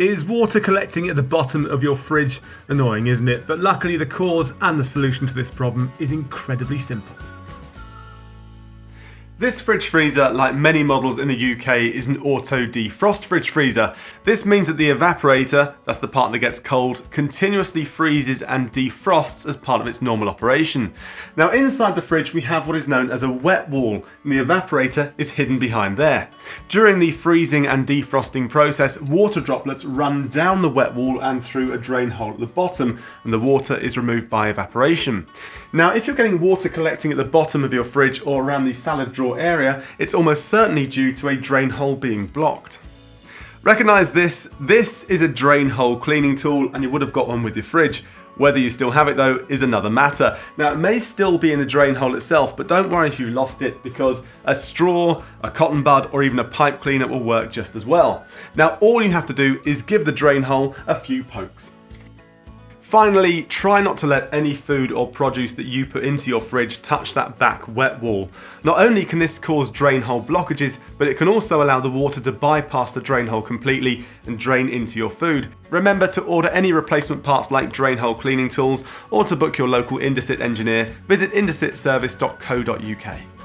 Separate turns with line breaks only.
Is water collecting at the bottom of your fridge? Annoying, isn't it? But luckily the cause and the solution to this problem is incredibly simple. This fridge freezer, like many models in the UK, is an auto defrost fridge freezer. This means that the evaporator, that's the part that gets cold, continuously freezes and defrosts as part of its normal operation. Now inside the fridge we have what is known as a wet wall, and the evaporator is hidden behind there. During the freezing and defrosting process, water droplets run down the wet wall and through a drain hole at the bottom, and the water is removed by evaporation. Now if you're getting water collecting at the bottom of your fridge or around the salad drawer area, it's almost certainly due to a drain hole being blocked. Recognise this is a drain hole cleaning tool, and you would have got one with your fridge. Whether you still have it though is another matter. Now it may still be in the drain hole itself, but don't worry if you've lost it, because a straw, a cotton bud or even a pipe cleaner will work just as well. Now all you have to do is give the drain hole a few pokes. Finally, try not to let any food or produce that you put into your fridge touch that back wet wall. Not only can this cause drain hole blockages, but it can also allow the water to bypass the drain hole completely and drain into your food. Remember to order any replacement parts like drain hole cleaning tools, or to book your local Indesit engineer, visit indesitservice.co.uk.